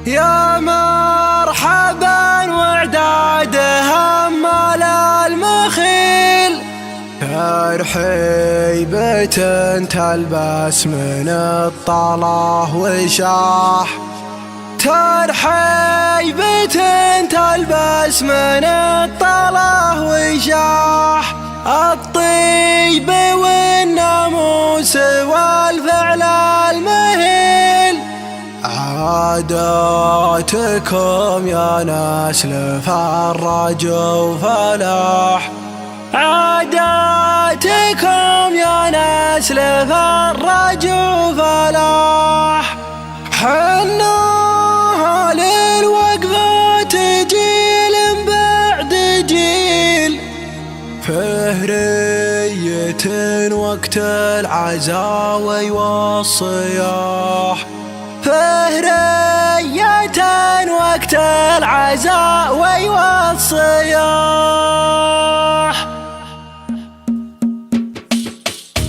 يا مرحبا وعداد همال المخيل، ترحيبة تلبس من الطلاه وشاح، ترحيبة تلبس من الطلاه وشاح، الطيب والناموس والفعل المهيل، عاداتكم يا نسل فرج وفلاح، عاداتكم يا نسل فرج وفلاح، حنا للوقفات جيل بعد جيل، فهرية وقت العزاوي والصياح، فهرية وقت العزاوي والصياح.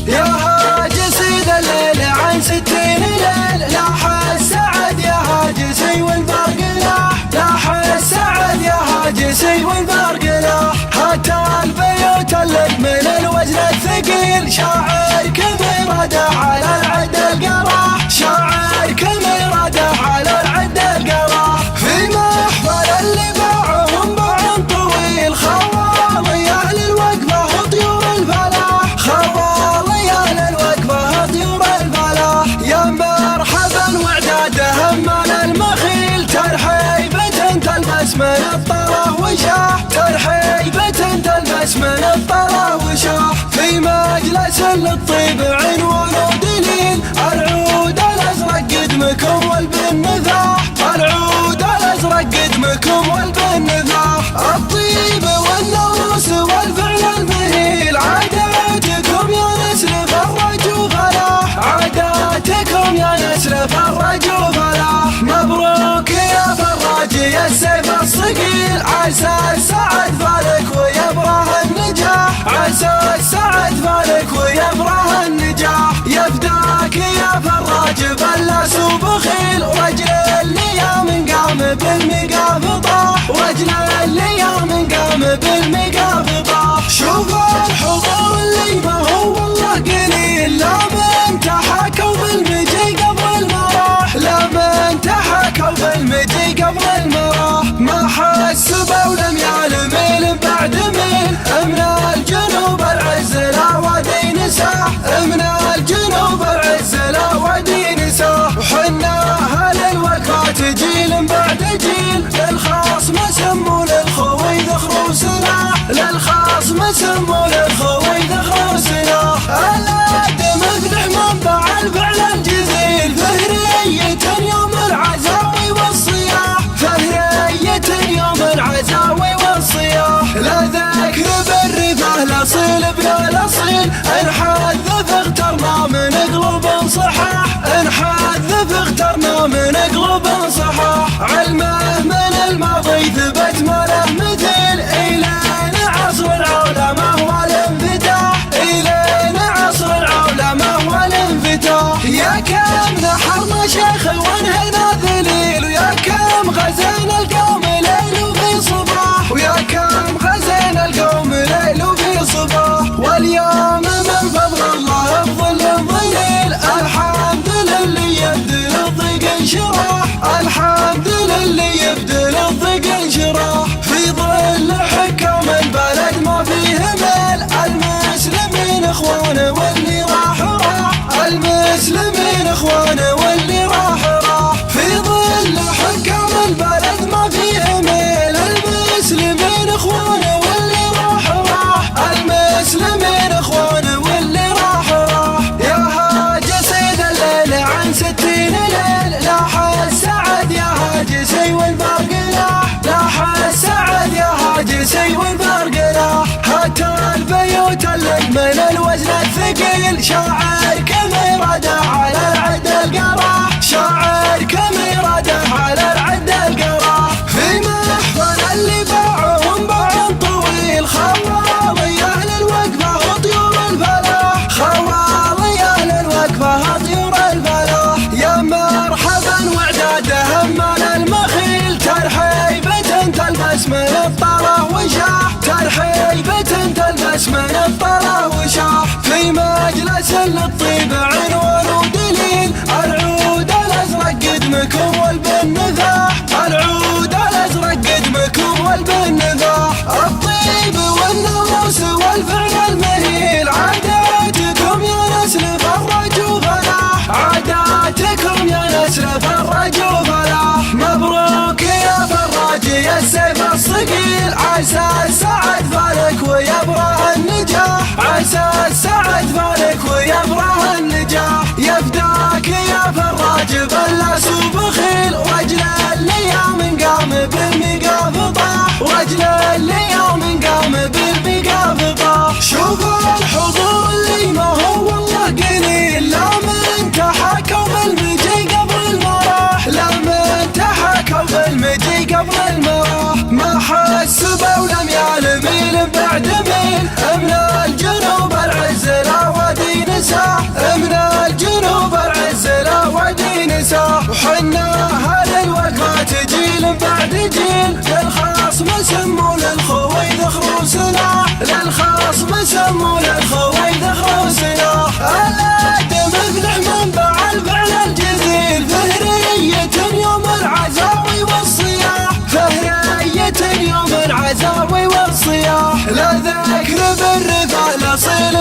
يا هاجسي ذا الليل عن 60 ليل، لاح السعد يا هاجسي والبرق لاح، لاح السعد يا هاجسي والبرق لاح، هات البيوت اللي من الوزن الثقيل، شاعركم إرادة على العد القراح، شاعركم إرادة على العد القراح، في محفل اللي باعهم باع طويل، خوالي أهل الوقفة طيور الفلاح، خوالي أهل الوقفة طيور الفلاح، يا مرحبا وعداد همال المخيل، ترحيبة تلبس من الطلاه وشاح، ترحيبة تلبس من الطلاه وشاح، في مجلس للطيب عنوان ودليل، العود الأزرق قدمكم والبنفاح، العود الأزرق قدمكم والبنفاح، الطيب والناموس والفعل المهيل، عاداتكم يا نسل فرج وفلاح، عاداتكم يا نسل فرج وفلاح، مبروك يا فراج يا السيف الصقيل، عسى السعد فالك ويبره النجاح، عسى السعد فالك ويبره النجاح، يفداك يا فراج بلاس وبخيل، رجل الايام قام بالمقاف طاح، رجل الايام قام بالمقاف طاح، شوف الحضور اللي ما هو والله قليل، لا من تحكوا بالمجي قبل المراح، لا من تحكوا بالمجي قبل المراح، ما حسبوا ولم يعلم ميل بعد ميل، من الجنوب العز لا وادي نساح، من الجنوب العز لا وادي نساح، وحنا اهل الوقفات جيل بعد جيل، للخصم سموا للخوي ذخر وسلاح، للخصم سموا للخوي ذخر وسلاح، الاد مفلح منبع الفعل الجزيل، فهرية يوم العزاوي والصياح، فهرية يوم العزاوي والصياح، لا ذكر بالرفاه الاصيل بلا الاصيل، انحذف اخترنا من قلوب صحاح، انحذف اخترنا من قلوب صحاح، علمه من الماضي ثبت ما له مثيل، الين عصر العولمه والانفتاح، الين عصر العولمه والانفتاح، يا كم نحرنا شيخ وانهنا ذليل، ويا كم غزانا القوم ليل وفي صباح، ويا كم غزانا القوم ليل وفي صباح، واليوم من فضل الله بظل ظليل، الحمد للي يبدل الضيق انشراح، الحمد للي يبدل الضيق انشراح، في ظل حكم البلد ما فيه ميل، المسلمين اخوانه واللي راح راح، المسلمين اخوانه واللي راح راح، في ظل حكم البلد ما فيه ميل، المسلمين اخوانه واللي راح راح، المسلمين اخوانه واللي راح راح، يا هاجسي ذا الليل عن 60 ليل، لاح السعد يا هاجسي والبرق لاح، لاح السعد يا هاجسي والبرق لاح، هات البيوت اللي من الوزن الثقيل، شاعركم إرادة على العد القراح، شاعركم إرادة على العد القراح، في محفل اللي باعهم باع طويل، خوالي أهل الوقفة طيور الفلاح، خوالي أهل الوقفة طيور الفلاح، يا مرحبا وعداد همال الطلا وشاح، ترحيبة تلبس من الطلا وشاح، في مجلس للطيب عنوان ودليل، العود الازرق قد مكوم والبنفاح، العود الازرق قد مكوم والبنفاح، الطيب والناموس والفعل المهيل، عاداتكم يا نسل فرج وفلاح، عاداتكم يا نسل فرج وفلاح، مبروك يا فراج يا السيف الصقيل، عسى السعد فالك ويبرى النجاح، عسى السعد فالك ويبرى النجاح، يفداك يا فراج بلاس وبخيل، رجل الايام قام بالمقاف طاح، رجل الايام قام بالمقاف طاح، شوفوا الحضور اللي ما هو والله قليل، لا من تحكوا بالمجي قبل المراح، لا من تحكوا بالمجي قبل المراح، ما حسبوا ولم يعلمين بعد مين، من الجنوب العز لا ودي نساح، من الجنوب العز لا ودي نساح، وحنا هذه الوقفات جيل بعد جيل، للخصم سموا للخوي ذخر سلاح، للخصم سموا للخوي ذخر سلاح، الادم افلح منبع الفعل الجزيل، فهرية يوم العزاوي والصياح، فهرية يوم العزاوي والصياح، لا ذكر بالرفا لا صيل